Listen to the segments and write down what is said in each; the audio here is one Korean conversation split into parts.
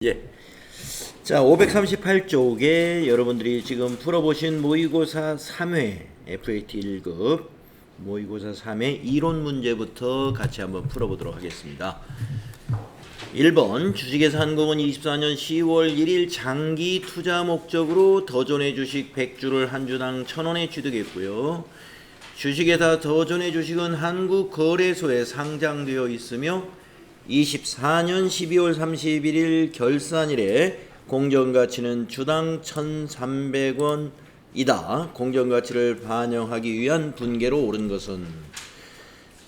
예. 자, 538쪽에 여러분들이 지금 풀어보신 모의고사 3회 FAT 1급 모의고사 3회 이론 문제부터 같이 한번 풀어보도록 하겠습니다. 1번 주식회사 한국은 24년 10월 1일 장기 투자 목적으로 더존의 주식 100주를 한 주당 1,000원에 취득했고요. 주식회사 더존의 주식은 한국거래소에 상장되어 있으며 24년 12월 31일 결산일에 공정가치는 주당 1,300원이다. 공정가치를 반영하기 위한 분계로 오른 것은,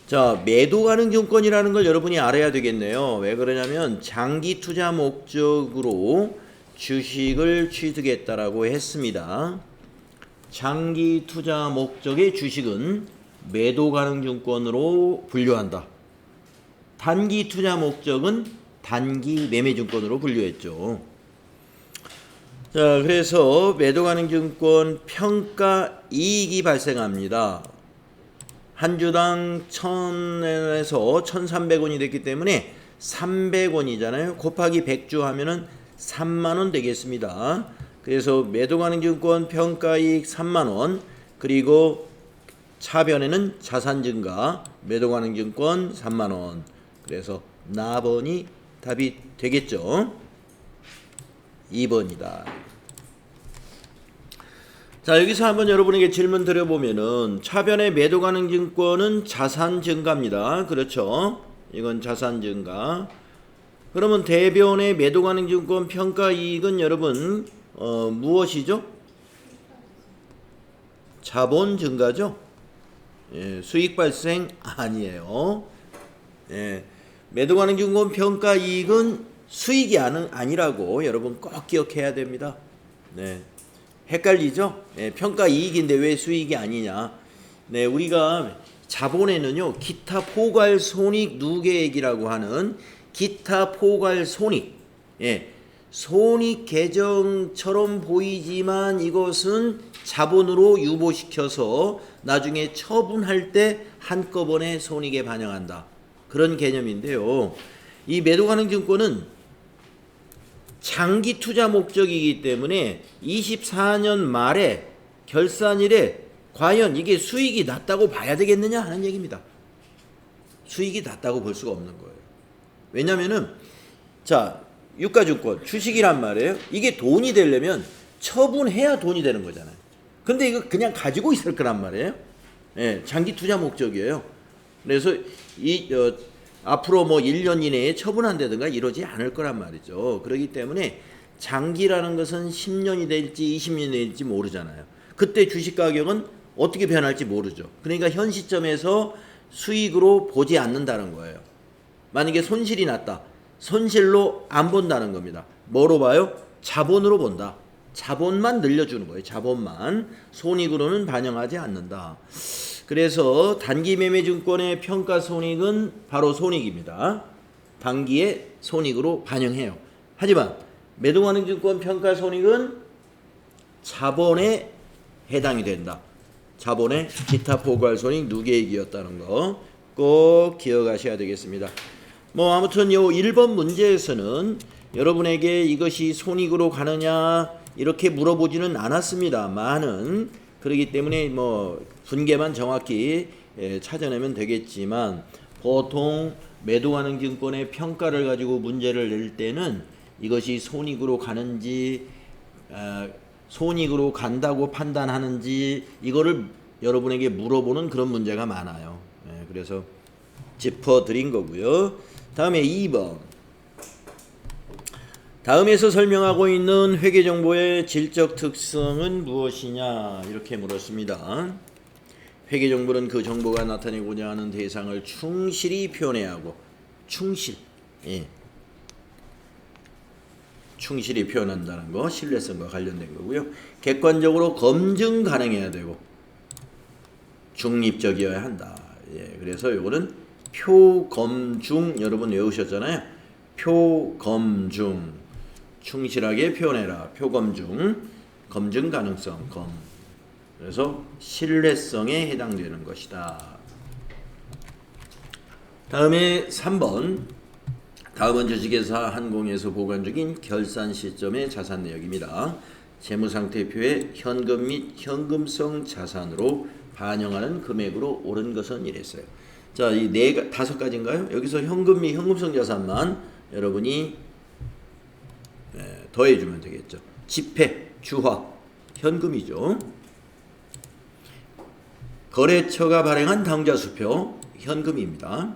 자, 매도 가능 증권이라는 걸 여러분이 알아야 되겠네요. 왜 그러냐면 장기 투자 목적으로 주식을 취득했다라고 했습니다. 장기 투자 목적의 주식은 매도 가능 증권으로 분류한다. 단기 투자 목적은 단기 매매 증권으로 분류했죠. 자, 그래서 매도 가능 증권 평가 이익이 발생합니다. 한 주당 1,000원에서 1,300원이 됐기 때문에 300원이잖아요. 곱하기 100주 하면은 3만원 되겠습니다. 그래서 매도 가능 증권 평가 이익 3만원, 그리고 차변에는 자산 증가, 매도 가능 증권 3만원. 그래서 나번이 답이 되겠죠. 2번이다. 자, 여기서 한번 여러분에게 질문 드려보면은 차변의 매도 가능 증권은 자산 증가입니다. 그렇죠? 이건 자산 증가. 그러면 대변의 매도 가능 증권 평가 이익은 여러분 무엇이죠? 자본 증가죠? 예, 수익 발생 아니에요. 예, 매도 가능 증권 평가 이익은 수익이 아니라고 여러분 꼭 기억해야 됩니다. 네, 헷갈리죠? 네, 평가 이익인데 왜 수익이 아니냐? 네, 우리가 자본에는요 기타 포괄 손익 누계액이라고 하는 기타 포괄 손익, 예, 손익 계정처럼 보이지만 이것은 자본으로 유보시켜서 나중에 처분할 때 한꺼번에 손익에 반영한다. 그런 개념인데요. 이 매도 가능 증권은 장기 투자 목적이기 때문에 24년 말에 결산일에 과연 이게 수익이 낮다고 봐야 되겠느냐 하는 얘기입니다. 수익이 낮다고 볼 수가 없는 거예요. 왜냐면은 자, 유가증권 주식이란 말이에요. 이게 돈이 되려면 처분해야 돈이 되는 거잖아요. 근데 이거 그냥 가지고 있을 거란 말이에요. 예, 장기 투자 목적이에요. 그래서 앞으로 뭐 1년 이내에 처분한다든가 이러지 않을 거란 말이죠. 그렇기 때문에 장기라는 것은 10년이 될지 20년이 될지 모르잖아요. 그때 주식 가격은 어떻게 변할지 모르죠. 그러니까 현 시점에서 수익으로 보지 않는다는 거예요. 만약에 손실이 났다. 손실로 안 본다는 겁니다. 뭐로 봐요? 자본으로 본다. 자본만 늘려주는 거예요. 자본만. 손익으로는 반영하지 않는다. 그래서 단기 매매 증권의 평가 손익은 바로 손익입니다. 단기의 손익으로 반영해요. 하지만 매도 가능 증권 평가 손익은 자본에 해당이 된다. 자본의 기타 포괄 손익 누계액이었다는 거 꼭 기억하셔야 되겠습니다. 뭐 아무튼 요 1번 문제에서는 여러분에게 이것이 손익으로 가느냐 이렇게 물어보지는 않았습니다만은, 그렇기 때문에 뭐 분계만 정확히 찾아내면 되겠지만, 보통 매도 가능 증권의 평가를 가지고 문제를 낼 때는 이것이 손익으로 가는지 손익으로 간다고 판단하는지 이거를 여러분에게 물어보는 그런 문제가 많아요. 그래서 짚어드린 거고요. 다음에 2번. 다음에서 설명하고 있는 회계정보의 질적 특성은 무엇이냐 이렇게 물었습니다. 회계정보는 그 정보가 나타내고자 하는 대상을 충실히 표현해야 하고, 충실, 예, 충실히 표현한다는 거, 신뢰성과 관련된 거고요. 객관적으로 검증 가능해야 되고 중립적이어야 한다. 예, 그래서 요거는 표검중 여러분 외우셨잖아요. 표검중, 충실하게 표현해라. 표검중, 검증 가능성, 그래서 신뢰성에 해당되는 것이다. 다음에 3번. 다음은 주식회사 한공에서 보관 중인 결산 시점의 자산 내역입니다. 재무상태표에 현금 및 현금성 자산으로 반영하는 금액으로 옳은 것은 이랬어요. 자, 이 다섯 가지인가요? 여기서 현금 및 현금성 자산만 여러분이 더해주면 되겠죠. 지폐, 주화, 현금이죠. 거래처가 발행한 당좌수표, 현금입니다.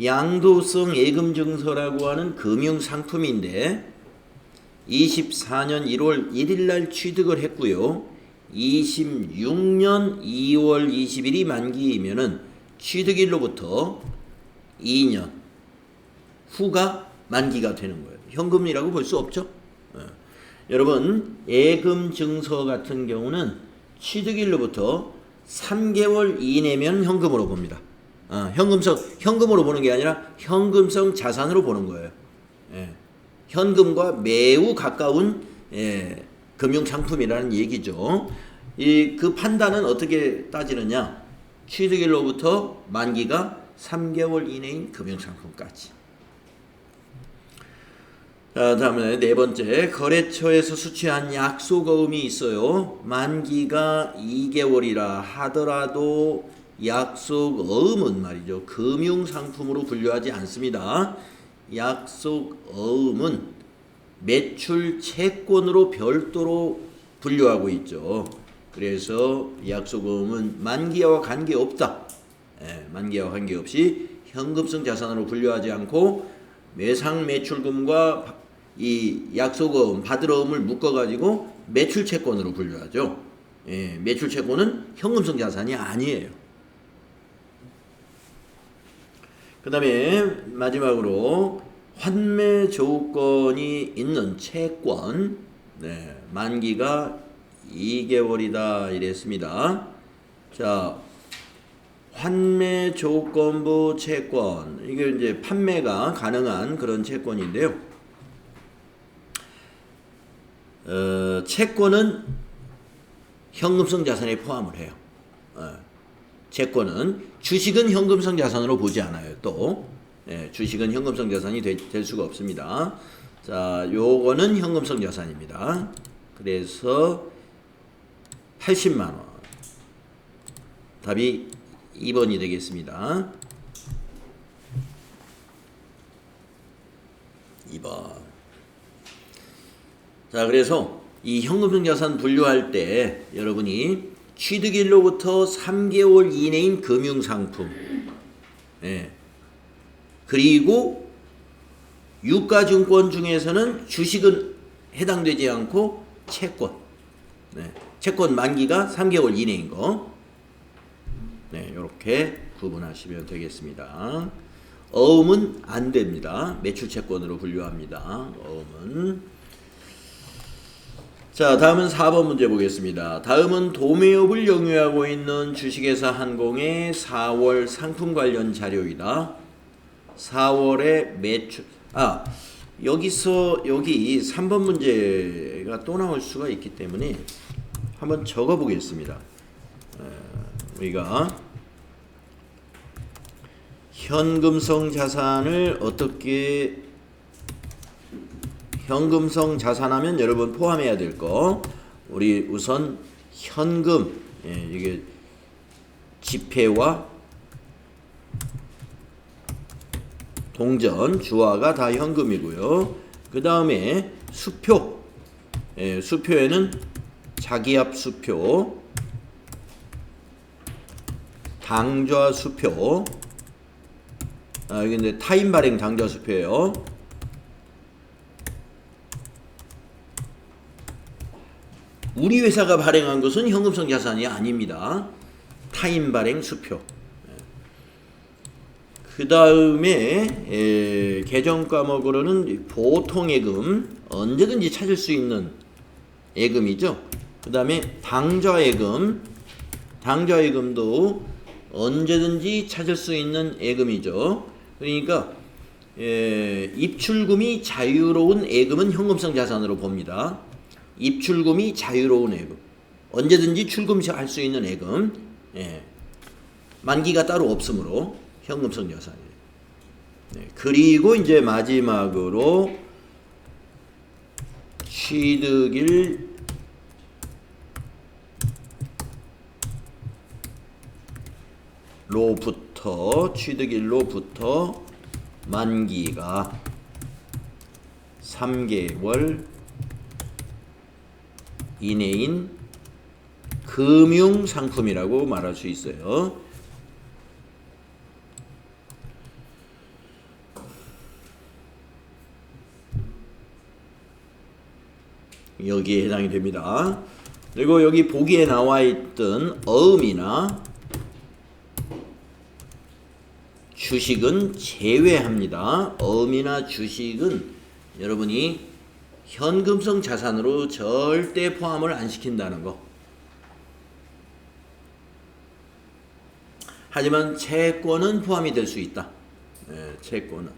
양도성 예금증서라고 하는 금융상품인데 24년 1월 1일 날 취득을 했고요. 26년 2월 20일이 만기이면은 취득일로부터 2년 후가 만기가 되는 거예요. 현금이라고 볼 수 없죠. 여러분, 예금증서 같은 경우는 취득일로부터 3개월 이내면 현금으로 봅니다. 현금으로 보는 게 아니라 현금성 자산으로 보는 거예요. 현금과 매우 가까운 금융상품이라는 얘기죠. 그 판단은 어떻게 따지느냐? 취득일로부터 만기가 3개월 이내인 금융상품까지. 자, 다음에 네 번째, 거래처에서 수취한 약속어음이 있어요. 만기가 2개월이라 하더라도 약속어음은 말이죠, 금융상품으로 분류하지 않습니다. 약속어음은 매출 채권으로 별도로 분류하고 있죠. 그래서 약속어음은 만기와 관계없다. 만기와 관계없이 현금성 자산으로 분류하지 않고 매상 매출금과 이 약속어음, 받을어음을 묶어가지고 매출채권으로 분류하죠. 매출채권은 현금성 자산이 아니에요. 그 다음에 마지막으로 환매 조건이 있는 채권, 만기가 2개월이다 이랬습니다. 자, 환매 조건부 채권, 이게 이제 판매가 가능한 그런 채권인데요. 채권은 현금성 자산에 포함을 해요. 채권은, 주식은 현금성 자산으로 보지 않아요. 또 주식은 현금성 자산이 될 수가 없습니다. 자, 요거는 현금성 자산입니다. 그래서 80만 원. 답이 2번이 되겠습니다. 2번. 자, 그래서 이 현금성 자산 분류할 때 여러분이 취득일로부터 3개월 이내인 금융상품, 그리고 유가증권 중에서는 주식은 해당되지 않고 채권, 채권 만기가 3개월 이내인 거, 이렇게 구분하시면 되겠습니다. 어음은 안 됩니다. 매출채권으로 분류합니다. 어음은. 자, 다음은 4번 문제 보겠습니다. 다음은 도매업을 영유하고 있는 주식회사 한공의 4월 상품 관련 자료이다. 4월의 매출, 여기 3번 문제가 또 나올 수가 있기 때문에 한번 적어 보겠습니다. 우리가 현금성 자산을 어떻게, 현금성 자산하면 여러분 포함해야 될 거, 우리 우선 현금, 이게 지폐와 동전, 주화가 다 현금이고요. 그 다음에 수표, 수표에는 자기압 수표, 당좌 수표, 이게 이제 타인 발행 당좌 수표예요. 우리 회사가 발행한 것은 현금성 자산이 아닙니다. 타인 발행 수표. 그 다음에 개정 과목으로는 보통예금, 언제든지 찾을 수 있는 예금이죠. 그 다음에 당좌예금, 당좌예금도 언제든지 찾을 수 있는 예금이죠. 그러니까 입출금이 자유로운 예금은 현금성 자산으로 봅니다. 입출금이 자유로운 예금, 언제든지 출금할 수 있는 예금, 만기가 따로 없으므로 현금성 자산이에요. 네, 그리고 이제 마지막으로 취득일로부터 만기가 3개월 이내인 금융상품이라고 말할 수 있어요. 여기에 해당이 됩니다. 그리고 여기 보기에 나와 있던 어음이나 주식은 제외합니다. 어음이나 주식은 여러분이 현금성 자산으로 절대 포함을 안 시킨다는 거. 하지만 채권은 포함이 될 수 있다. 네, 채권은.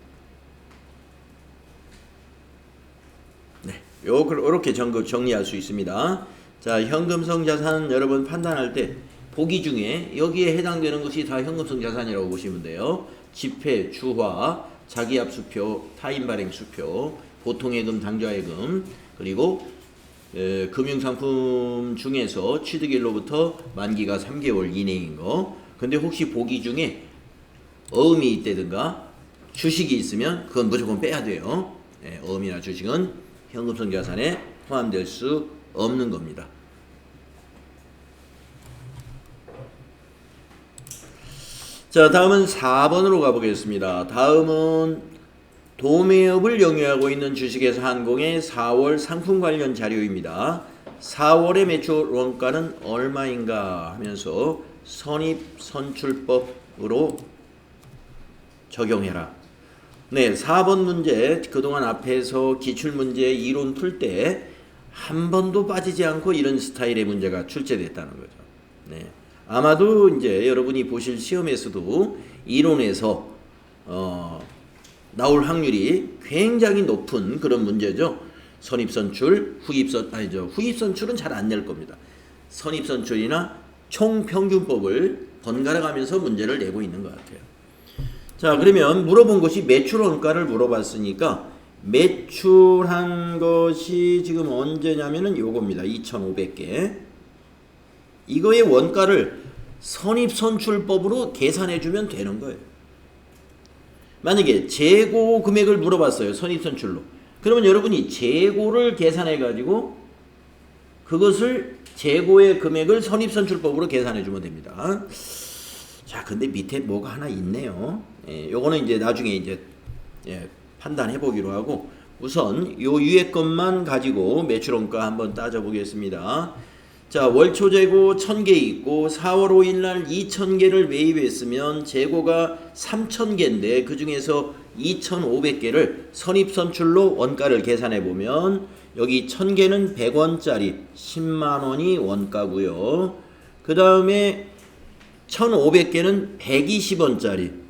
네, 요렇게 정리할 수 있습니다. 자, 현금성 자산 여러분 판단할 때 보기 중에 여기에 해당되는 것이 다 현금성 자산이라고 보시면 돼요. 지폐, 주화, 자기압수표, 타인발행수표, 보통예금, 당좌예금, 그리고 금융상품 중에서 취득일로부터 만기가 3개월 이내인 거. 근데 혹시 보기 중에 어음이 있다든가 주식이 있으면 그건 무조건 빼야 돼요. 어음이나 주식은 현금성 자산에 포함될 수 없는 겁니다. 자, 다음은 4번으로 가보겠습니다. 다음은 도매업을 영위하고 있는 주식회사 한공의 4월 상품 관련 자료입니다. 4월의 매출 원가는 얼마인가 하면서 선입선출법으로 적용해라. 네, 4번 문제 그동안 앞에서 기출문제 이론 풀 때 한 번도 빠지지 않고 이런 스타일의 문제가 출제됐다는 거죠. 네, 아마도 이제 여러분이 보실 시험에서도 이론에서 나올 확률이 굉장히 높은 그런 문제죠. 선입선출, 후입선출은 잘 안 낼 겁니다. 선입선출이나 총평균법을 번갈아 가면서 문제를 내고 있는 것 같아요. 자, 그러면 물어본 것이 매출 원가를 물어봤으니까 매출한 것이 지금 언제냐면은 요겁니다. 2,500개. 이거의 원가를 선입선출법으로 계산해 주면 되는 거예요. 만약에 재고 금액을 물어봤어요. 선입선출로. 그러면 여러분이 재고를 계산해 가지고 그것을 재고의 금액을 선입선출법으로 계산해 주면 됩니다. 자, 근데 밑에 뭐가 하나 있네요. 요거는 이제 나중에 이제 판단해 보기로 하고 우선 요 위에 것만 가지고 매출원가 한번 따져 보겠습니다. 자, 월초 재고 1000개 있고 4월 5일 날 2000개를 매입했으면 재고가 3000개인데 그 중에서 2500개를 선입선출로 원가를 계산해 보면 여기 1000개는 100원짜리 10만 원이 원가고요. 그 다음에 1500개는 120원짜리.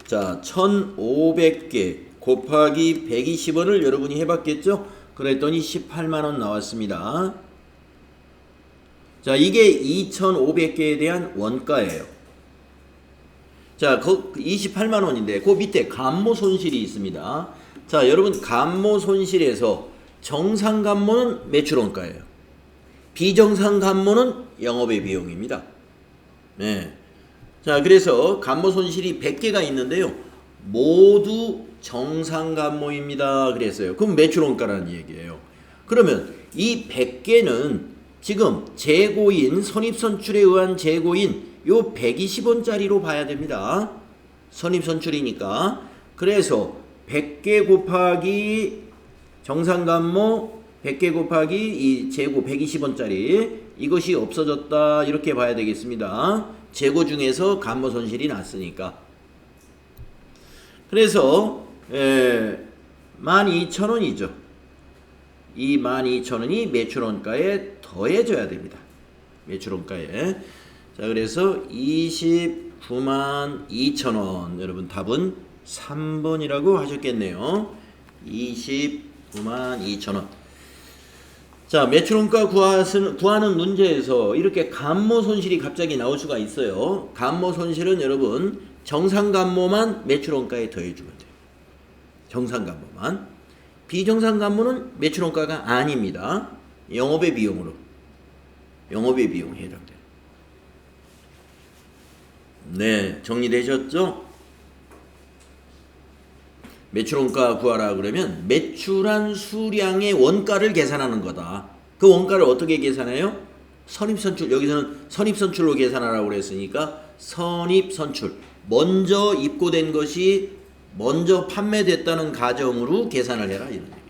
자, 1500개 곱하기 120원을 여러분이 해봤겠죠? 그랬더니 18만원 나왔습니다. 자, 이게 2500개에 대한 원가예요. 자, 28만원인데 그 밑에 감모손실이 있습니다. 자, 여러분 감모손실에서 정상감모는 매출원가예요. 비정상감모는 영업의 비용입니다. 네. 자, 그래서 감모손실이 100개가 있는데요. 모두 정상감모입니다. 그랬어요. 그럼 매출원가라는 얘기예요. 그러면 이 100개는 지금 재고인, 선입선출에 의한 재고인 요 120원짜리로 봐야 됩니다. 선입선출이니까. 그래서 100개 곱하기 정상감모 100개 곱하기 이 재고 120원짜리 이것이 없어졌다 이렇게 봐야 되겠습니다. 재고 중에서 감모손실이 났으니까. 그래서 12,000원이죠. 이 12,000원이 매출원가에 더해져야 됩니다. 매출원가에. 자, 그래서 292,000원. 여러분 답은 3번이라고 하셨겠네요. 292,000원. 자, 매출원가 구하는 문제에서 이렇게 감모손실이 갑자기 나올 수가 있어요. 감모손실은 여러분 정상간모만 매출원가에 더해주면 돼요. 정상간모만. 비정상간모는 매출원가가 아닙니다. 영업의 비용으로. 영업의 비용에 해당돼요. 네, 정리되셨죠? 매출원가 구하라 그러면 매출한 수량의 원가를 계산하는 거다. 그 원가를 어떻게 계산해요? 선입선출. 여기서는 선입선출로 계산하라고 그랬으니까 선입선출. 먼저 입고된 것이 먼저 판매됐다는 가정으로 계산을 해라 이런 얘기예요.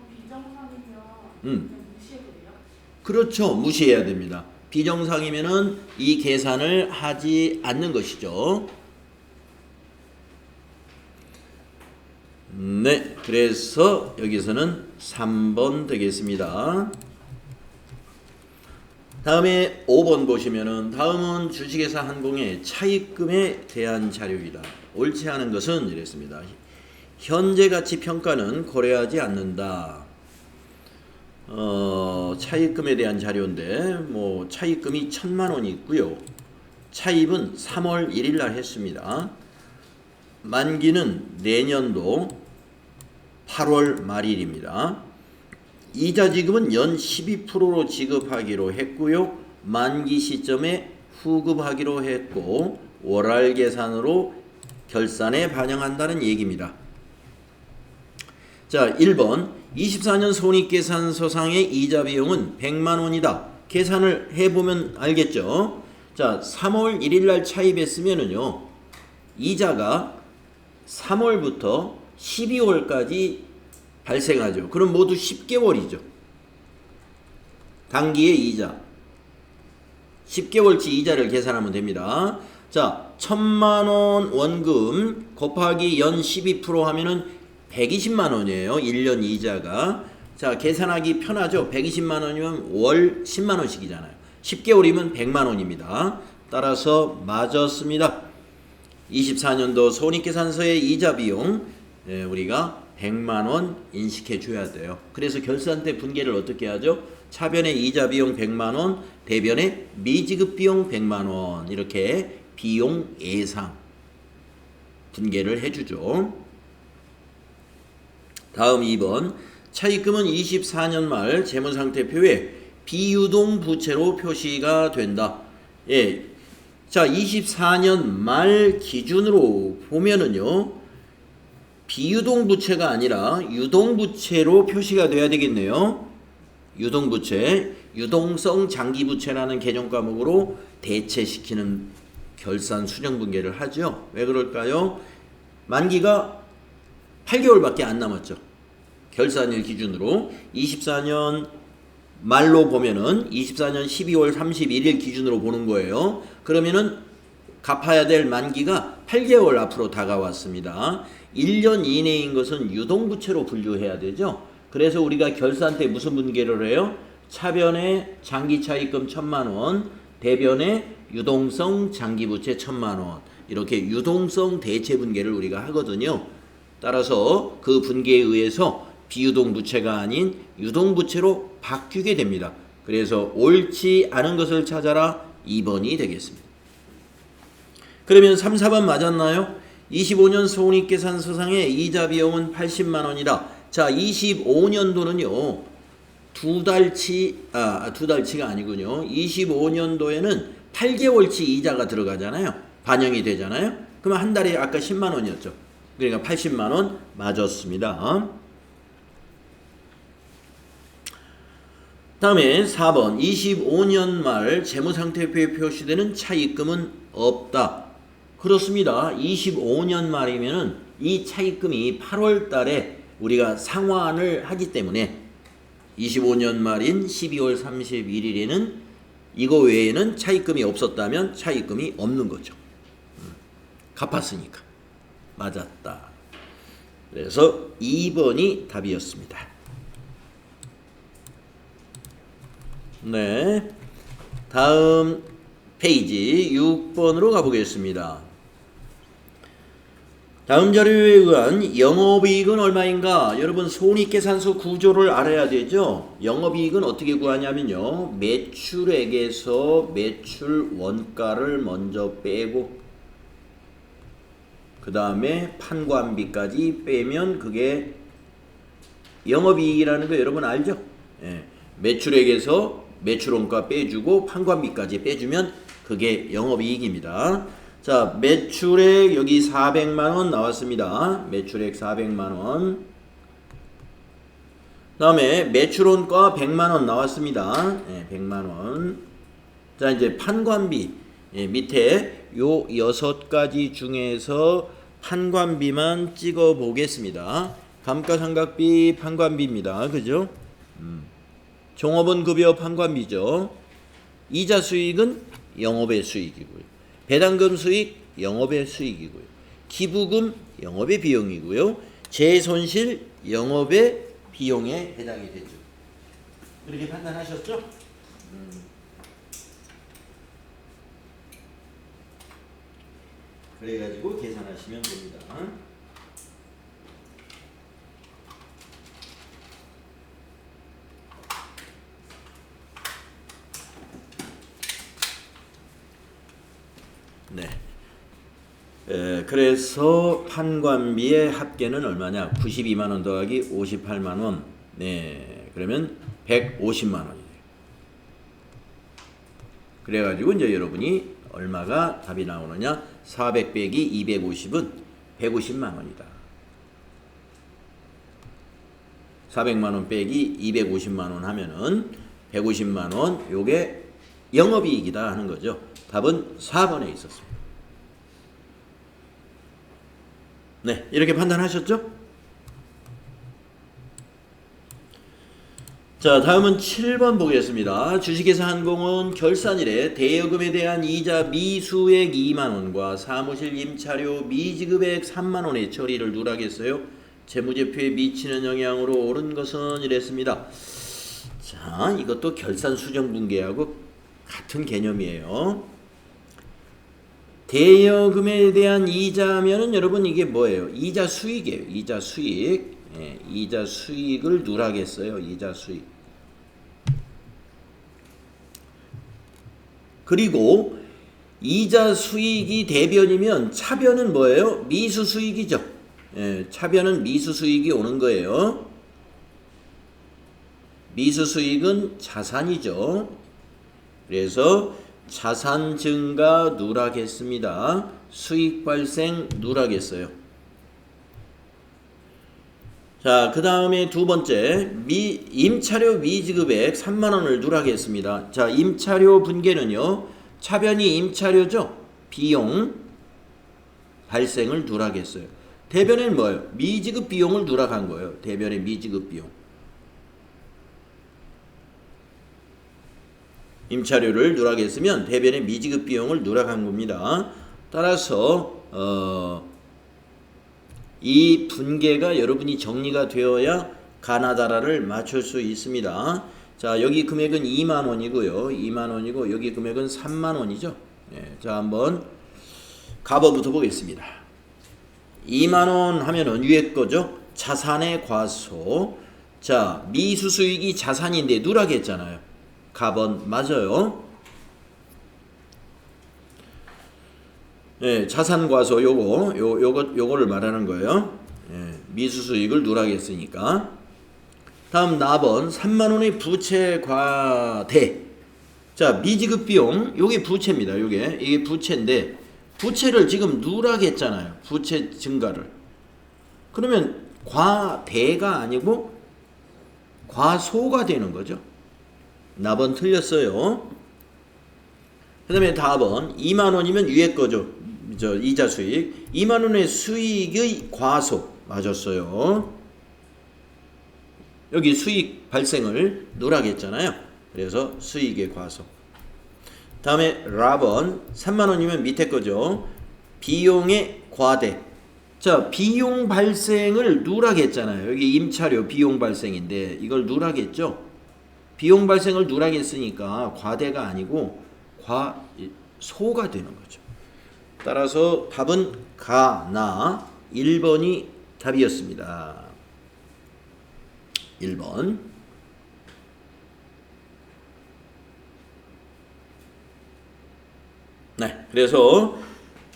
비정상이면 무시해도 돼요? 그렇죠. 무시해야 됩니다. 비정상이면은 이 계산을 하지 않는 것이죠. 네, 그래서 여기서는 3번 되겠습니다. 다음에 5번 보시면은 다음은 주식회사 한공의 차입금에 대한 자료이다. 옳지 않은 것은 이랬습니다. 현재 가치 평가는 고려하지 않는다. 차입금에 대한 자료인데 뭐 차입금이 1,000만 원이 있고요. 차입은 3월 1일 날 했습니다. 만기는 내년도 8월 말일입니다. 이자 지급은 연 12%로 지급하기로 했고요. 만기 시점에 후급하기로 했고 월할 계산으로 결산에 반영한다는 얘기입니다. 자, 1번 24년 손익계산서상의 이자 비용은 100만 원이다. 계산을 해보면 알겠죠? 자, 3월 1일 날 차입했으면은요. 이자가 3월부터 12월까지 발생하죠. 그럼 모두 10개월이죠. 단기의 이자. 10개월치 이자를 계산하면 됩니다. 자, 1,000만 원 원금 곱하기 연 12% 하면은 120만 원이에요. 1년 이자가. 자, 계산하기 편하죠. 120만 원이면 월 10만 원씩이잖아요. 10개월이면 100만 원입니다. 따라서 맞았습니다. 24년도 손익계산서의 이자 비용 우리가 100만 원 인식해 줘야 돼요. 그래서 결산 때 분계를 어떻게 하죠? 차변의 이자 비용 100만 원, 대변의 미지급 비용 100만 원 이렇게 비용 예상 분계를 해주죠. 다음 2번 차입금은 24년 말 재무상태표에 비유동 부채로 표시가 된다. 예, 자 24년 말 기준으로 보면은요 비유동 부채가 아니라 유동 부채로 표시가 돼야 되겠네요. 유동 부채, 유동성 장기 부채라는 개정 과목으로 대체시키는 결산 수령 분계를 하죠. 왜 그럴까요? 만기가 8개월밖에 안 남았죠. 결산일 기준으로 24년 말로 보면은 24년 12월 31일 기준으로 보는 거예요. 그러면은 갚아야 될 만기가 8개월 앞으로 다가왔습니다. 1년 이내인 것은 유동부채로 분류해야 되죠. 그래서 우리가 결산 때 무슨 분계를 해요? 차변에 장기차입금 1,000만 원, 대변에 유동성 장기부채 1,000만 원 이렇게 유동성 대체 분계를 우리가 하거든요. 따라서 그 분계에 의해서 비유동 부채가 아닌 유동 부채로 바뀌게 됩니다. 그래서 옳지 않은 것을 찾아라 2번이 되겠습니다. 그러면 3, 4번 맞았나요? 25년 손익계산서상의 이자 비용은 80만 원이다. 자, 25년도는요. 두 달치가 아니군요. 25년도에는 8개월치 이자가 들어가잖아요. 반영이 되잖아요. 그러면 한 달에 아까 10만 원이었죠. 그러니까 80만 원 맞았습니다. 다음에 4번 25년 말 재무상태표에 표시되는 차입금은 없다. 그렇습니다. 25년 말이면은 이 차입금이 8월 달에 우리가 상환을 하기 때문에 25년 말인 12월 31일에는 이거 외에는 차입금이 없었다면 차입금이 없는 거죠. 갚았으니까. 맞았다. 그래서 2번이 답이었습니다. 네. 다음 페이지 6번으로 가보겠습니다. 다음 자료에 의한 영업이익은 얼마인가? 여러분 손익계산서 구조를 알아야 되죠. 영업이익은 어떻게 구하냐면요. 매출액에서 매출 원가를 먼저 빼고 그 다음에 판관비까지 빼면 그게 영업이익이라는 거 여러분 알죠? 예. 매출액에서 매출원가 빼주고 판관비까지 빼주면 그게 영업이익입니다. 자, 매출액 여기 400만원 나왔습니다. 매출액 400만원. 다음에 매출원가 100만원 나왔습니다. 예, 100만원. 자, 이제 판관비. 예, 밑에 요 6가지 중에서 판관비만 찍어 보겠습니다. 감가상각비 판관비입니다. 그죠? 종업원 급여 판관비죠. 이자 수익은 영업의 수익이고요. 배당금 수익 영업의 수익이고요. 기부금 영업의 비용이고요. 재손실 영업의 비용에 해당이 되죠. 그렇게 판단하셨죠? 그래가지고 계산하시면 됩니다. 네. 그래서 판관비의 합계는 얼마냐? 92만원 더하기 58만원. 네. 그러면 150만원이에요. 그래가지고 이제 여러분이 얼마가 답이 나오느냐? 400 빼기 250은 150만원이다. 400만원 빼기 250만원 하면은 150만원 요게 영업이익이다 하는 거죠. 답은 4번에 있었습니다. 네, 이렇게 판단하셨죠? 자, 다음은 7번 보겠습니다. 주식회사 한공은 결산일에 대여금에 대한 이자 미수액 2만원과 사무실 임차료 미지급액 3만원의 처리를 누락했어요. 재무제표에 미치는 영향으로 옳은 것은 이랬습니다. 자, 이것도 결산 수정분계하고 같은 개념이에요. 대여금에 대한 이자면은 여러분 이게 뭐예요? 이자 수익이에요. 이자 수익. 예, 이자 수익을 누락했어요. 이자 수익. 그리고 이자 수익이 대변이면 차변은 뭐예요? 미수 수익이죠. 예, 차변은 미수 수익이 오는 거예요. 미수 수익은 자산이죠. 그래서 자산 증가 누락했습니다. 수익 발생 누락했어요. 자, 그 다음에 두 번째 임차료 미지급액 3만원을 누락했습니다. 자, 임차료 분계는요, 차변이 임차료죠. 비용 발생을 누락했어요. 대변에는 뭐예요? 미지급 비용을 누락한 거예요. 대변의 미지급 비용. 임차료를 누락했으면 대변의 미지급 비용을 누락한 겁니다. 따라서 이 분계가 여러분이 정리가 되어야 가나다라를 맞출 수 있습니다. 자, 여기 금액은 2만원이고요. 2만원이고 여기 금액은 3만원이죠. 예, 자, 한번 가버부터 보겠습니다. 2만원 하면은 위에 거죠. 자산의 과소. 자, 미수수익이 자산인데 누락했잖아요. 가번 맞아요. 예, 자산 과소 요거를 말하는 거예요. 예, 미수수익을 누락했으니까. 다음 나번 3만원의 부채 과대. 자, 미지급 비용 요게 부채입니다. 이게 부채인데 부채를 지금 누락했잖아요. 부채 증가를. 그러면 과대가 아니고 과소가 되는 거죠. 나번 틀렸어요. 그 다음에 다번 2만원이면 위에 거죠. 이자 수익. 2만원의 수익의 과소 맞았어요. 여기 수익 발생을 누락했잖아요. 그래서 수익의 과소. 다음에 라번 3만원이면 밑에 거죠. 비용의 과대. 자, 비용 발생을 누락했잖아요. 여기 임차료 비용 발생인데 이걸 누락했죠. 비용 발생을 누락했으니까 과대가 아니고 과소가 되는 거죠. 따라서 답은 가나 1번이 답이었습니다. 1번. 네, 그래서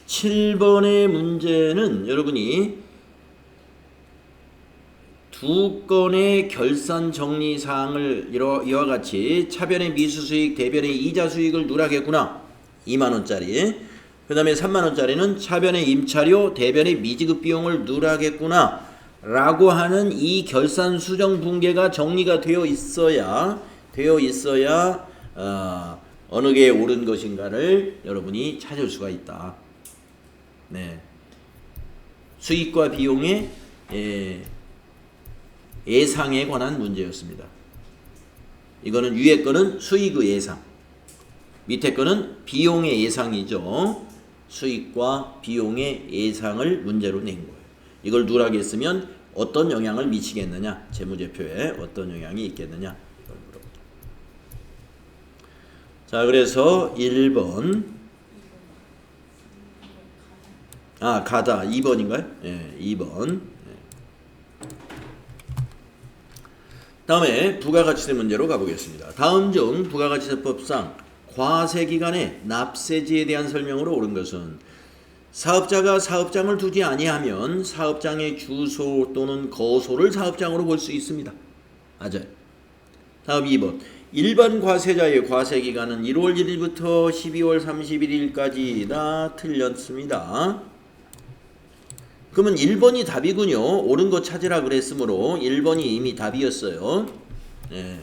7번의 문제는 여러분이 두 건의 결산 정리 사항을 이와 같이 차변의 미수 수익, 대변의 이자 수익을 누락했구나. 2만 원짜리. 그다음에 3만 원짜리는 차변의 임차료, 대변의 미지급 비용을 누락했구나. 라고 하는 이 결산 수정 분계가 정리가 되어 있어야 어느 게 옳은 것인가를 여러분이 찾을 수가 있다. 네. 수익과 비용의 예상에 관한 문제였습니다. 이거는 위에 거는 수익의 예상, 밑에 거는 비용의 예상이죠. 수익과 비용의 예상을 문제로 낸 거예요. 이걸 누락했으면 어떤 영향을 미치겠느냐, 재무제표에 어떤 영향이 있겠느냐. 이걸 물어보죠. 자, 그래서 1번 가다 2번인가요? 예, 2번. 다음에 부가가치세 문제로 가보겠습니다. 다음 중 부가가치세법상 과세기간에 납세지에 대한 설명으로 옳은 것은 사업자가 사업장을 두지 아니하면 사업장의 주소 또는 거소를 사업장으로 볼 수 있습니다. 맞아요. 다음 2번. 일반 과세자의 과세기간은 1월 1일부터 12월 31일까지다. 틀렸습니다. 그러면 1번이 답이군요. 옳은 거 찾으라 그랬으므로 1번이 이미 답이었어요. 네.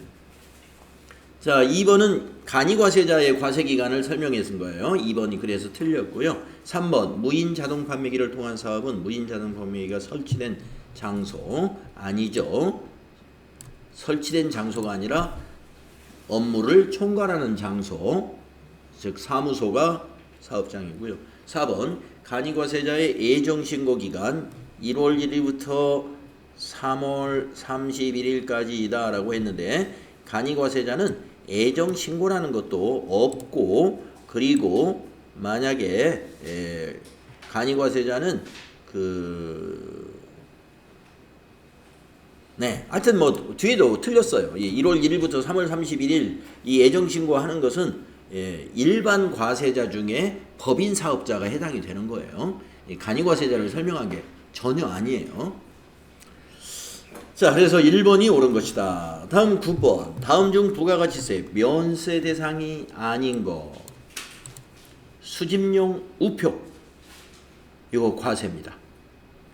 자, 2번은 간이과세자의 과세기간을 설명해 쓴 거예요. 2번이 그래서 틀렸고요. 3번 무인 자동 판매기를 통한 사업은 무인 자동 판매기가 설치된 장소 아니죠. 설치된 장소가 아니라 업무를 총괄하는 장소, 즉 사무소가 사업장이고요. 4번 간이과세자의 예정신고 기간 1월 1일부터 3월 31일까지이다 라고 했는데 간이과세자는 예정신고라는 것도 없고, 그리고 만약에 간이과세자는 하여튼 뭐 뒤에도 틀렸어요. 1월 1일부터 3월 31일 이 예정신고하는 것은 일반 과세자 중에 법인 사업자가 해당이 되는 거예요. 간이과세자를 설명한 게 전혀 아니에요. 자, 그래서 1번이 옳은 것이다. 다음 9번. 다음 중 부가가치세 면세 대상이 아닌 것. 수집용 우표. 이거 과세입니다.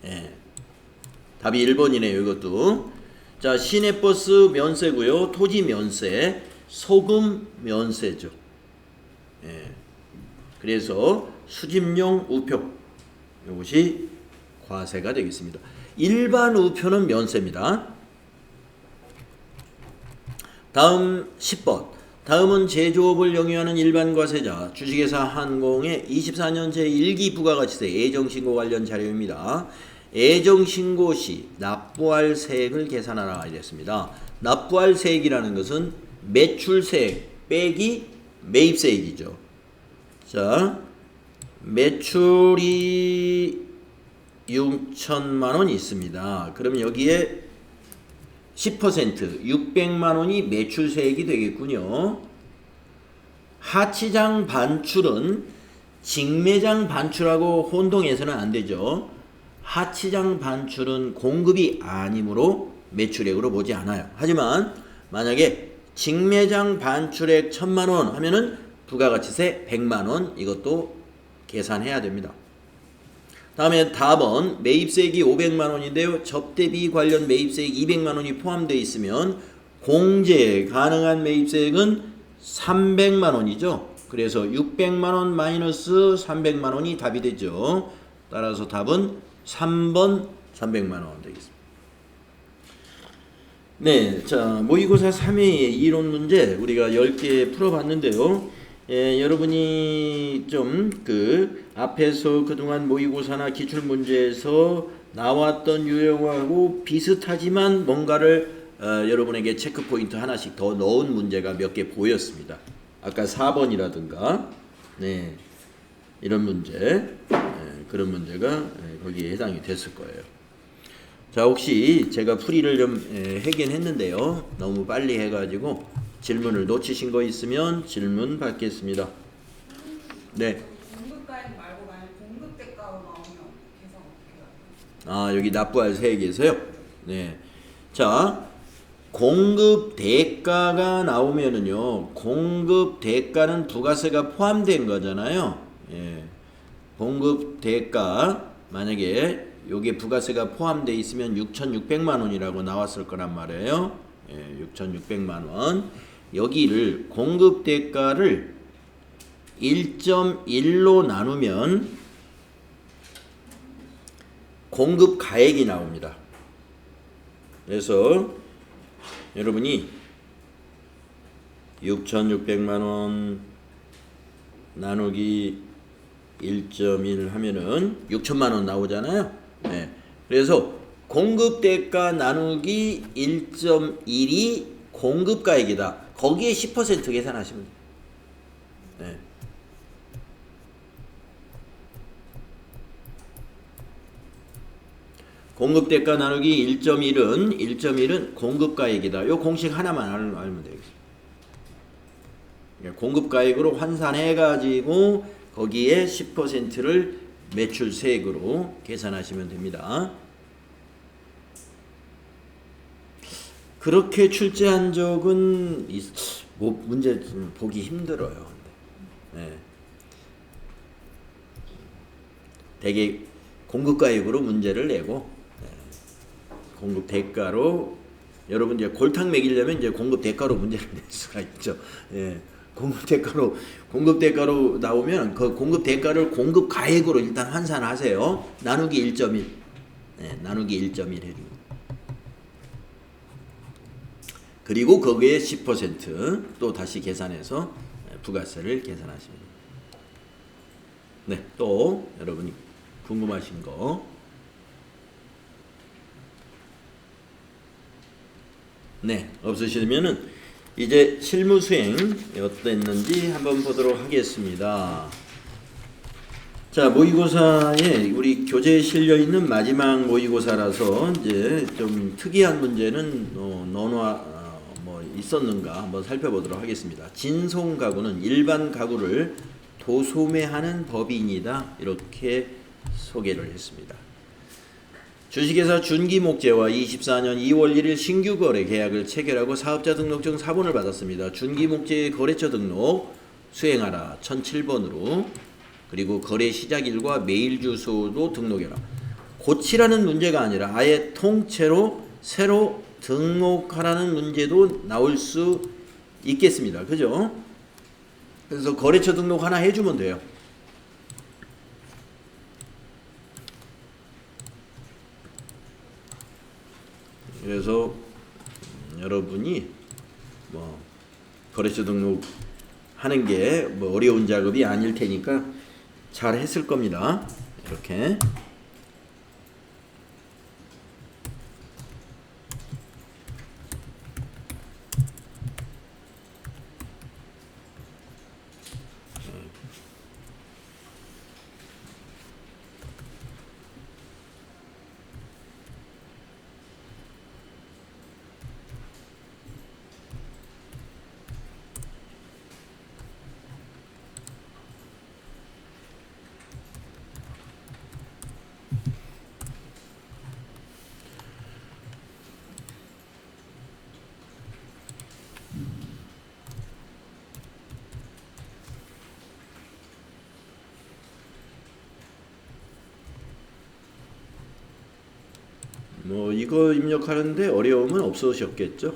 예. 답이 1번이네요. 이것도. 자, 시내버스 면세고요. 토지 면세, 소금 면세죠. 예. 그래서 수집용 우표. 이것이 과세가 되겠습니다. 일반 우표는 면세입니다. 다음 10번. 다음은 제조업을 영위하는 일반 과세자 주식회사 한공의 24년 제1기 부가가치세 예정신고 관련 자료입니다. 예정신고 시 납부할 세액을 계산하라 이랬습니다. 납부할 세액이라는 것은 매출세액 빼기 매입세액이죠. 자, 매출이 6천만 원 있습니다. 그럼 여기에 10% 600만 원이 매출세액이 되겠군요. 하치장 반출은 직매장 반출하고 혼동해서는 안 되죠. 하치장 반출은 공급이 아니므로 매출액으로 보지 않아요. 하지만 만약에 직매장 반출액 1000만 원 하면은 부가가치세 100만 원 이것도 계산해야 됩니다. 다음에 답은 매입세액이 500만 원인데요. 접대비 관련 매입세액 200만 원이 포함되어 있으면 공제 가능한 매입세액은 300만 원이죠. 그래서 600만 원 마이너스 300만 원이 답이 되죠. 따라서 답은 3번 300만 원 되겠습니다. 네, 자, 모의고사 3회의 이론 문제 우리가 10개 풀어봤는데요. 여러분이 좀 앞에서 그동안 모의고사나 기출문제에서 나왔던 유형하고 비슷하지만 뭔가를 여러분에게 체크포인트 하나씩 더 넣은 문제가 몇 개 보였습니다. 아까 4번이라든가 네, 이런 문제 그런 문제가 거기에 해당이 됐을 거예요. 자, 혹시 제가 풀이를 좀 하긴 했는데요. 너무 빨리 해가지고 질문을 놓치신 거 있으면 질문 받겠습니다. 네. 공급가액 말고 만약 공급 여기 납부할 세액에서요. 네. 자, 공급 대가가 나오면은요, 공급 대가는 부가세가 포함된 거잖아요. 예. 공급 대가, 만약에 요게 부가세가 포함되어 있으면 6,600만 원이라고 나왔을 거란 말이에요. 예, 6,600만 원. 여기를 공급 대가를 1.1로 나누면 공급 가액이 나옵니다. 그래서 여러분이 6,600만 원 나누기 1.1 하면은 6천만 원 나오잖아요. 네. 그래서 공급 대가 나누기 1.1이 공급 가액이다. 거기에 10% 계산하시면 돼요. 네. 공급 대가 나누기 1.1은 공급 가액이다. 요 공식 하나만 알면 되겠습니다. 공급 가액으로 환산해 가지고 거기에 10%를 매출 세액으로 계산하시면 됩니다. 그렇게 출제한 적은 문제 좀 보기 힘들어요. 네. 되게 공급 가액으로 문제를 내고 공급 대가로 여러분 이제 골탕 먹이려면 이제 공급 대가로 문제를 낼 수가 있죠. 예. 공급 대가로 나오면 그 공급 대가를 공급 가액으로 일단 환산하세요. 나누기 1.1. 네, 나누기 1.1 해주고. 그리고 거기에 10% 다시 계산해서 부가세를 계산하시면 됩니다. 네, 또 여러분이 궁금하신 거. 네, 없으시면은 이제 실무 수행 어땠는지 한번 보도록 하겠습니다. 자, 모의고사에 우리 교재에 실려 있는 마지막 모의고사라서 이제 좀 특이한 문제는 있었는가 한번 살펴보도록 하겠습니다. 진송 가구는 일반 가구를 도소매하는 법인이다. 이렇게 소개를 했습니다. 주식회사 준기목재와 24년 2월 1일 신규 거래 계약을 체결하고 사업자 등록증 4번을 받았습니다. 준기목재 거래처 등록 수행하라 1007번으로 그리고 거래 시작일과 메일 주소도 등록해라. 고치라는 문제가 아니라 아예 통째로 새로 등록하라는 문제도 나올 수 있겠습니다. 그죠? 그래서 거래처 등록 하나 해주면 돼요. 그래서 여러분이 거래처 등록 하는 게 어려운 작업이 아닐 테니까 잘 했을 겁니다. 이렇게. 이거 입력하는데 어려움은 없으셨겠죠?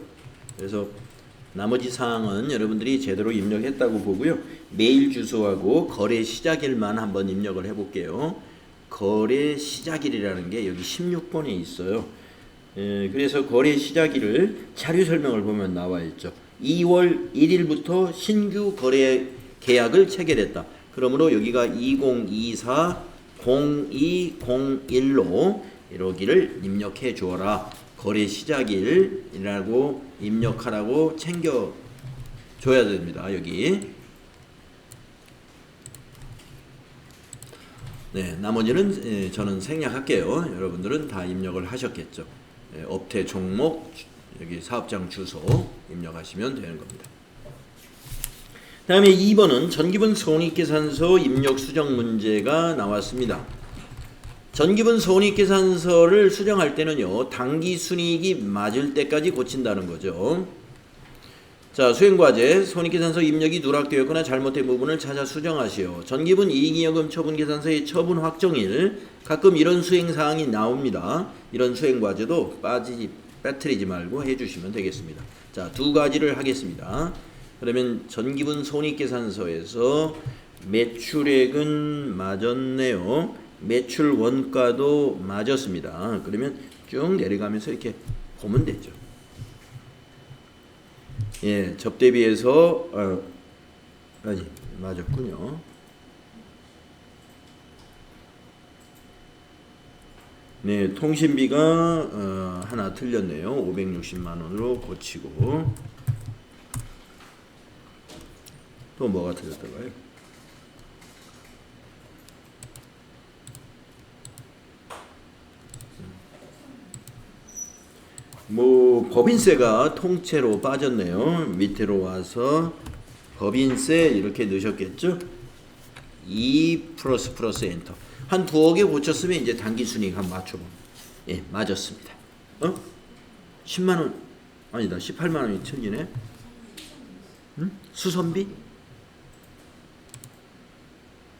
그래서 나머지 사항은 여러분들이 제대로 입력했다고 보고요. 메일 주소하고 거래 시작일만 한번 입력을 해볼게요. 거래 시작일이라는 게 여기 16번에 있어요. 그래서 거래 시작일을 자료 설명을 보면 나와 있죠. 2월 1일부터 신규 거래 계약을 체결했다. 그러므로 여기가 2024-0201로 이러기를 입력해 주어라. 거래 시작일이라고 입력하라고 챙겨 줘야 됩니다. 여기. 네, 나머지는 저는 생략할게요. 여러분들은 다 입력을 하셨겠죠. 업태 종목, 여기 사업장 주소 입력하시면 되는 겁니다. 다음에 2번은 전기분 손익계산서 입력 수정 문제가 나왔습니다. 전기분 손익계산서를 수정할 때는요, 당기순이익이 맞을 때까지 고친다는 거죠. 자, 수행과제 손익계산서 입력이 누락되었거나 잘못된 부분을 찾아 수정하시오. 전기분 이익잉여금 처분계산서의 처분 확정일, 가끔 이런 수행사항이 나옵니다. 이런 수행과제도 빠뜨리지 말고 해주시면 되겠습니다. 자, 두 가지를 하겠습니다. 그러면 전기분 손익계산서에서 매출액은 맞았네요. 매출 원가도 맞았습니다. 그러면 쭉 내려가면서 이렇게 보면 되죠. 예, 접대비에서 아니 맞았군요. 네, 통신비가 하나 틀렸네요. 560만 원으로 고치고 또 뭐가 틀렸다고요? 뭐 법인세가 통째로 빠졌네요. 밑으로 와서 법인세 이렇게 넣으셨겠죠? 2 플러스 엔터. 한 두어 개 고쳤으면 이제 당기순이익 한번 맞춰봐. 예, 맞았습니다. 10만 원 아니다. 18만 원이 틀리네. 응? 수선비?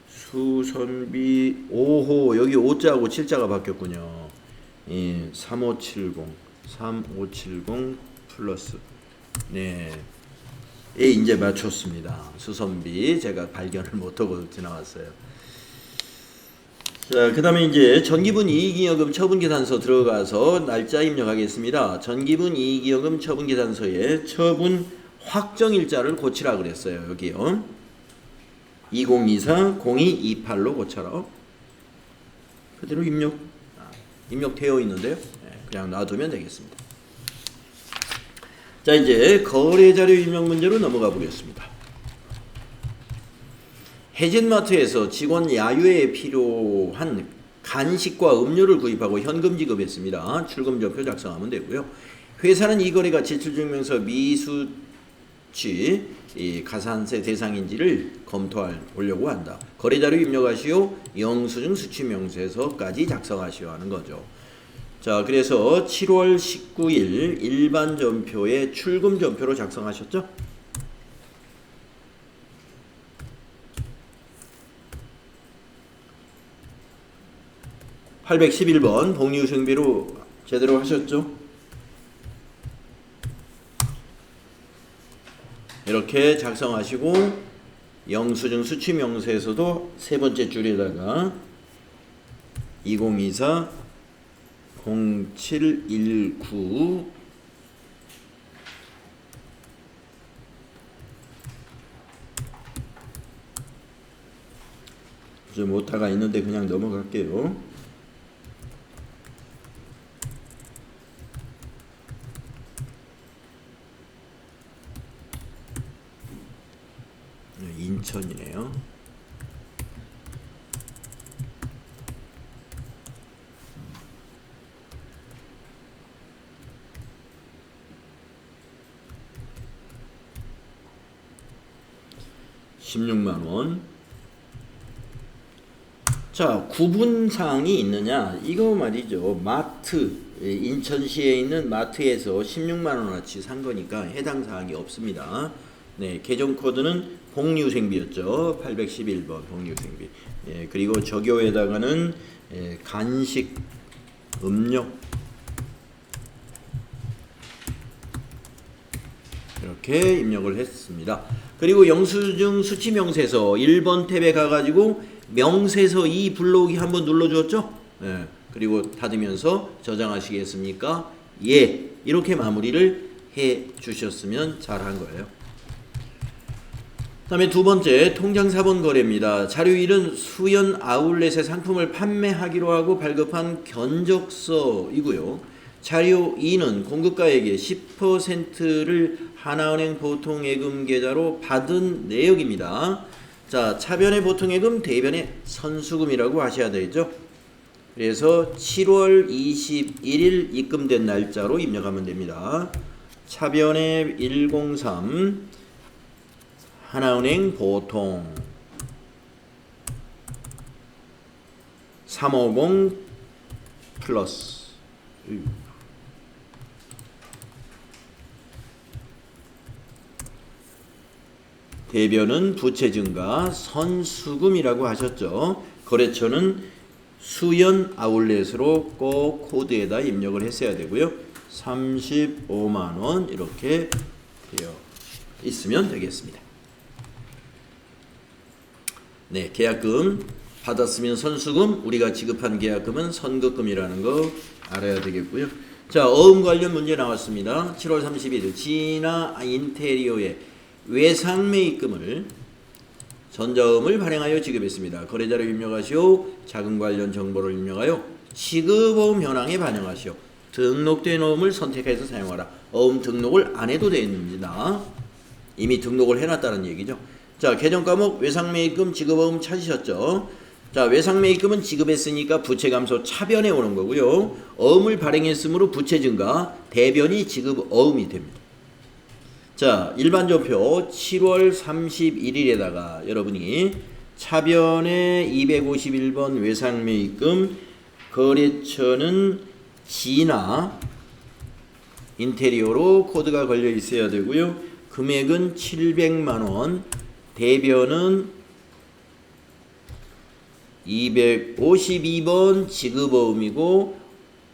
수선비 5호 여기 5자하고 7자가 바뀌었군요. 예, 3570 플러스. 네. 예, 이제 맞췄습니다. 수선비 제가 발견을 못하고 지나왔어요. 자, 그 다음에 이제 전기분 이익잉여금 처분계산서 들어가서 날짜 입력하겠습니다. 전기분 이익잉여금 처분계산서에 처분 확정일자를 고치라 그랬어요. 여기요. 2024-0228로 고쳐라. 그대로 입력되어 있는데요. 그냥 놔두면 되겠습니다. 자, 이제 거래자료 입력 문제로 넘어가 보겠습니다. 해진마트에서 직원 야유에 필요한 간식과 음료를 구입하고 현금 지급했습니다. 출금전표 작성하면 되고요. 회사는 이 거래가 지출증명서 미수치 가산세 대상인지를 검토하려고 한다. 거래자료 입력하시오. 영수증 수취명세서까지 작성하시오 하는 거죠. 자, 그래서 7월 19일 일반 전표에 출금 전표로 작성하셨죠? (811번) 복리후생비로 제대로 하셨죠? 이렇게 작성하시고 영수증 수취명세에서도 세 번째 줄에다가 2024 0719 좀 오타가 있는데 그냥 넘어갈게요. 인천이네요. (16만원) 자, 구분사항이 있느냐 이거 말이죠. 마트 인천시에 있는 마트에서 16만원어치 산 거니까 해당 사항이 없습니다. 네, 계정 코드는 복리후생비였죠. 811번 복리후생비. 예, 그리고 저교에다가는 간식 음료 이렇게 입력을 했습니다. 그리고 영수증 수취명세서 1번 탭에 가가지고 명세서 이 블록이 한번 눌러주었죠. 예, 그리고 닫으면서 저장하시겠습니까? 예, 이렇게 마무리를 해 주셨으면 잘한 거예요. 그 다음에 두 번째 통장 4번 거래입니다. 자료 1은 수연 아울렛에 상품을 판매하기로 하고 발급한 견적서이고요. 자료 2는 공급가액의 10%를 하나은행 보통예금 계좌로 받은 내역입니다. 자, 차변의 보통예금, 대변의 선수금이라고 하셔야 되죠. 그래서 7월 21일 입금된 날짜로 입력하면 됩니다. 차변의 103 하나은행 보통 350 플러스 대변은 부채 증가 선수금이라고 하셨죠. 거래처는 수연 아울렛으로 꼭 코드에다 입력을 했어야 되고요. 35만 원 이렇게 되어 있으면 되겠습니다. 네, 계약금 받았으면 선수금, 우리가 지급한 계약금은 선급금이라는 거 알아야 되겠고요. 자, 어음 관련 문제 나왔습니다. 7월 31일 진아 인테리어의 외상매입금을 전자음을 발행하여 지급했습니다. 거래자를 입력하시오. 자금 관련 정보를 입력하여 지급어음 현황에 반영하시오. 등록된 어음을 선택해서 사용하라. 어음 등록을 안 해도 됩니다. 이미 등록을 해놨다는 얘기죠. 자, 개정 과목 외상매입금 지급어음 찾으셨죠? 자, 외상매입금은 지급했으니까 부채감소 차변에 오는 거고요. 어음을 발행했으므로 부채 증가, 대변이 지급 어음이 됩니다. 자, 일반조표 7월 31일에다가 여러분이 차변에 251번 외상매입금 거래처는 진아 인테리어로 코드가 걸려 있어야 되고요. 금액은 700만 원, 대변은 252번 지급어음이고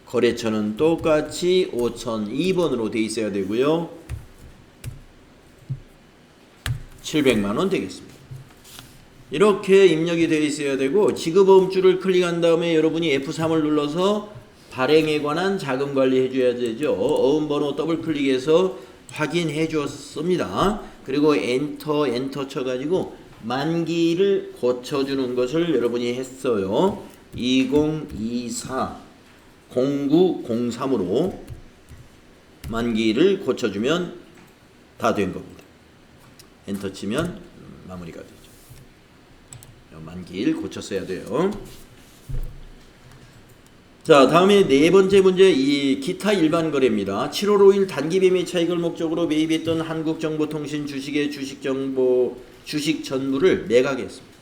거래처는 똑같이 5002번으로 돼 있어야 되고요. 700만 원 되겠습니다. 이렇게 입력이 되어 있어야 되고 지급어음줄을 클릭한 다음에 여러분이 F3을 눌러서 발행에 관한 자금 관리해 줘야 되죠. 어음 번호 더블 클릭해서 확인해 줬습니다. 그리고 엔터 쳐가지고 만기를 고쳐주는 것을 여러분이 했어요. 2024 0903으로 만기를 고쳐주면 다 된 겁니다. 엔터 치면 마무리가 되죠. 만기를 고쳤어야 돼요. 자, 다음에 네 번째 문제, 이 기타 일반 거래입니다. 7월 5일 단기 매매 차익을 목적으로 매입했던 한국정보통신 주식의 주식 전부를 매각했습니다.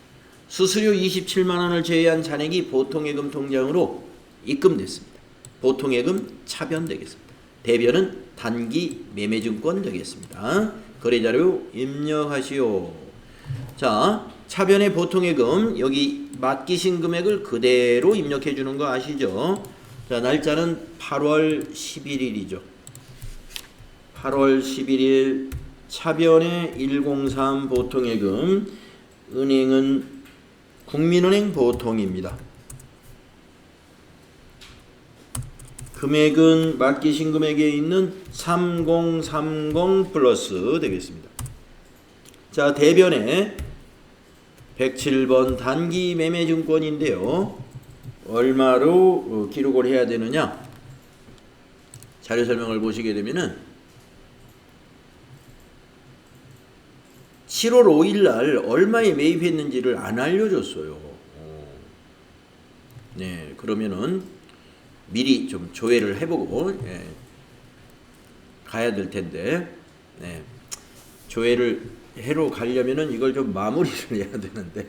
수수료 27만 원을 제외한 잔액이 보통예금 통장으로 입금됐습니다. 보통예금 차변되겠습니다. 대변은 단기 매매증권 되겠습니다. 거래자료 입력하시오. 자, 차변의 보통예금 여기 맡기신 금액을 그대로 입력해 주는 거 아시죠? 자, 날짜는 8월 11일이죠. 8월 11일 차변의 103 보통예금, 은행은 국민은행 보통입니다. 금액은 맡기신 금액에 있는 3030 플러스 되겠습니다. 자, 대변에 107번 단기 매매증권인데요. 얼마로 기록을 해야 되느냐? 자료 설명을 보시게 되면은 7월 5일 날 얼마에 매입했는지를 안 알려줬어요. 네, 그러면은 미리 좀 조회를 해보고 가야 될 텐데, 네, 조회를 해로 가려면은 이걸 좀 마무리를 해야 되는데,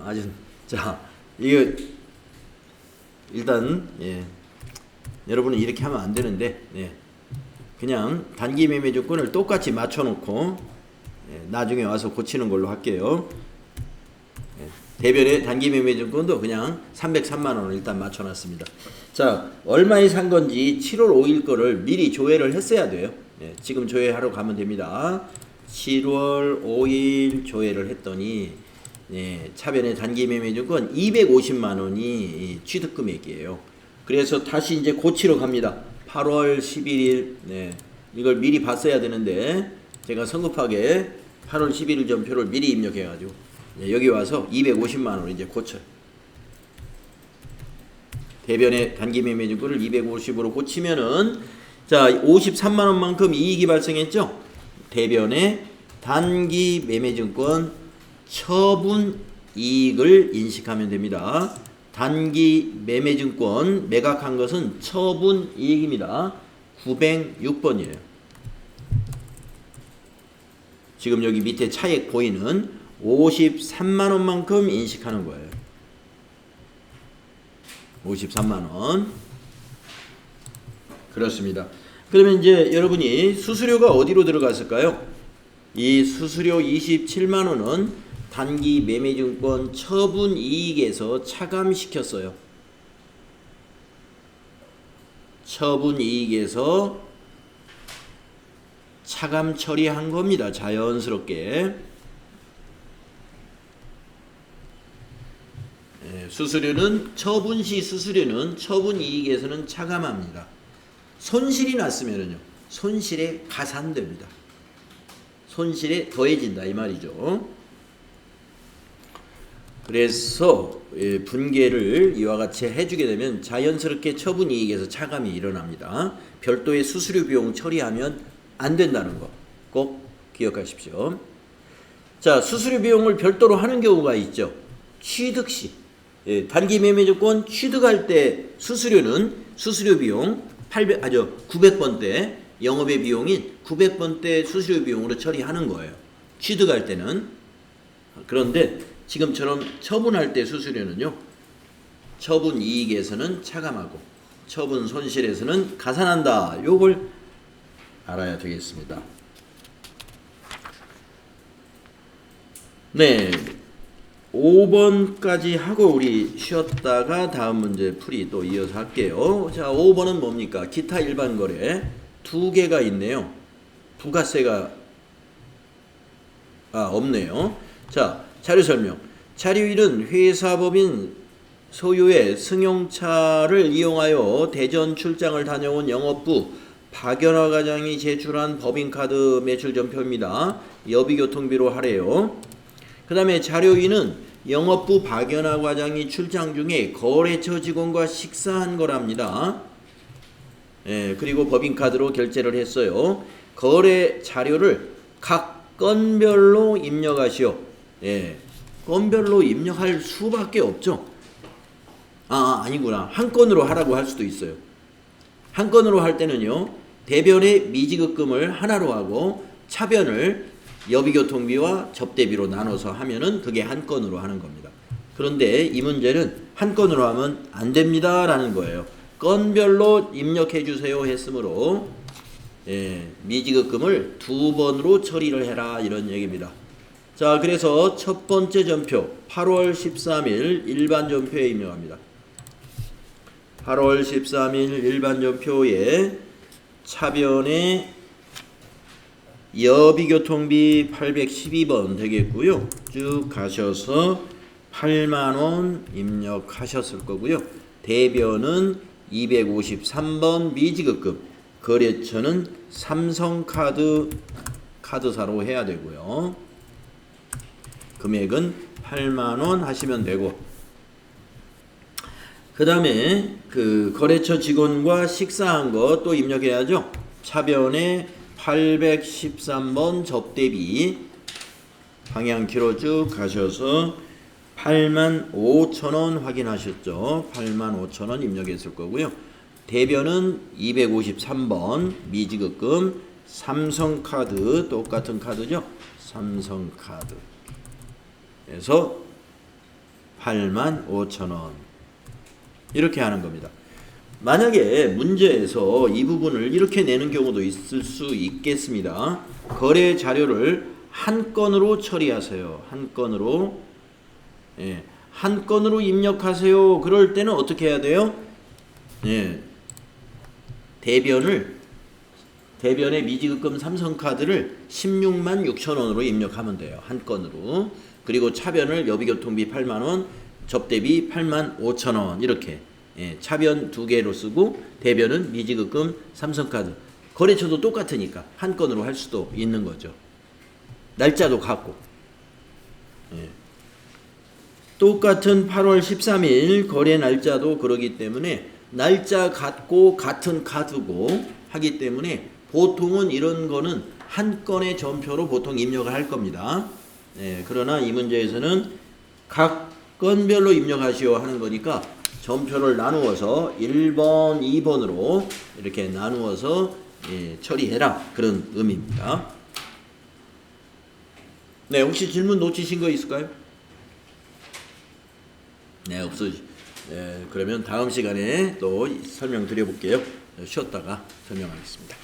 아주 자, 이거 일단 여러분은 이렇게 하면 안 되는데, 그냥 단기 매매 조건을 똑같이 맞춰놓고 나중에 와서 고치는 걸로 할게요. 대변의 단기 매매 증권도 그냥 303만 원을 일단 맞춰놨습니다. 자, 얼마에 산 건지 7월 5일 거를 미리 조회를 했어야 돼요. 지금 조회하러 가면 됩니다. 7월 5일 조회를 했더니 차변의 단기 매매 증권 250만 원이 취득 금액이에요. 그래서 다시 이제 고치러 갑니다. 8월 11일 이걸 미리 봤어야 되는데 제가 성급하게 8월 11일 전표를 미리 입력해가지고 여기 와서 250만 원을 이제 고쳐요. 대변의 단기 매매 증권을 250으로 고치면은 자, 53만 원만큼 이익이 발생했죠. 대변의 단기 매매 증권 처분 이익을 인식하면 됩니다. 단기 매매 증권 매각한 것은 처분 이익입니다. 906번이에요. 지금 여기 밑에 차액 보이는 53만 원만큼 인식하는 거예요. 53만 원. 그렇습니다. 그러면 이제 여러분이 수수료가 어디로 들어갔을까요? 이 수수료 27만 원은 단기 매매증권 처분 이익에서 차감시켰어요. 처분 이익에서 차감 처리한 겁니다. 자연스럽게. 수수료는 처분 시 수수료는 처분 이익에서는 차감합니다. 손실이 났으면은요. 손실에 가산됩니다. 손실에 더해진다 이 말이죠. 그래서 분계를 이와 같이 해주게 되면 자연스럽게 처분 이익에서 차감이 일어납니다. 별도의 수수료 비용 처리하면 안 된다는 거 꼭 기억하십시오. 자, 수수료 비용을 별도로 하는 경우가 있죠. 취득 시 단기 매매조건 취득할 때 수수료는 수수료 비용 900번대 영업의 비용인 900번대 수수료 비용으로 처리하는 거예요. 취득할 때는. 그런데 지금처럼 처분할 때 수수료는요. 처분 이익에서는 차감하고 처분 손실에서는 가산한다. 요걸 알아야 되겠습니다. 네. 5번까지 하고 우리 쉬었다가 다음 문제 풀이 또 이어서 할게요. 자, 5번은 뭡니까? 기타 일반 거래 두 개가 있네요. 부가세가 없네요. 자, 자료 설명. 자료 1은 회사법인 소유의 승용차를 이용하여 대전 출장을 다녀온 영업부 박연화 과장이 제출한 법인카드 매출 전표입니다. 여비교통비로 하래요. 그 다음에 자료 2는 영업부 박연화 과장이 출장 중에 거래처 직원과 식사한 거랍니다. 그리고 법인카드로 결제를 했어요. 거래 자료를 각 건별로 입력하시오. 건별로 입력할 수밖에 없죠. 아니구나. 한 건으로 하라고 할 수도 있어요. 한 건으로 할 때는요. 대변의 미지급금을 하나로 하고 차변을 여비교통비와 접대비로 나눠서 하면은 그게 한 건으로 하는 겁니다. 그런데 이 문제는 한 건으로 하면 안 됩니다 라는 거예요. 건별로 입력해 주세요 했으므로 미지급금을 두 번으로 처리를 해라 이런 얘기입니다. 자, 그래서 첫 번째 전표 8월 13일 일반 전표에 입력합니다. 8월 13일 일반 전표에 차변에 여비교통비 812번 되겠고요. 쭉 가셔서 8만원 입력하셨을 거고요. 대변은 253번 미지급금, 거래처는 삼성카드 카드사로 해야 되고요. 금액은 8만원 하시면 되고, 그 다음에 그 거래처 직원과 식사한 거 또 입력해야죠. 차변에 813번 접대비 방향키로 쭉 가셔서 85,000원 확인하셨죠. 85,000원 입력했을 거고요. 대변은 253번 미지급금 삼성카드 똑같은 카드죠. 삼성카드 에서 85,000원 이렇게 하는 겁니다. 만약에 문제에서 이 부분을 이렇게 내는 경우도 있을 수 있겠습니다. 거래 자료를 한 건으로 처리하세요. 한 건으로. 한 건으로 입력하세요. 그럴 때는 어떻게 해야 돼요? 대변의 미지급금 삼성카드를 16만 6천원으로 입력하면 돼요. 한 건으로. 그리고 차변을 여비교통비 8만원, 접대비 8만 5천원 이렇게 차변 두 개로 쓰고 대변은 미지급금 삼성카드. 거래처도 똑같으니까 한 건으로 할 수도 있는 거죠. 날짜도 같고. 똑같은 8월 13일 거래 날짜도 그러기 때문에 날짜 같고 같은 카드고 하기 때문에 보통은 이런 거는 한 건의 전표로 보통 입력을 할 겁니다. 그러나 이 문제에서는 각 건별로 입력하시오 하는 거니까 전표를 나누어서 1번, 2번으로 이렇게 나누어서 처리해라 그런 의미입니다. 네, 혹시 질문 놓치신 거 있을까요? 네, 그러면 다음 시간에 또 설명드려 볼게요. 쉬었다가 설명하겠습니다.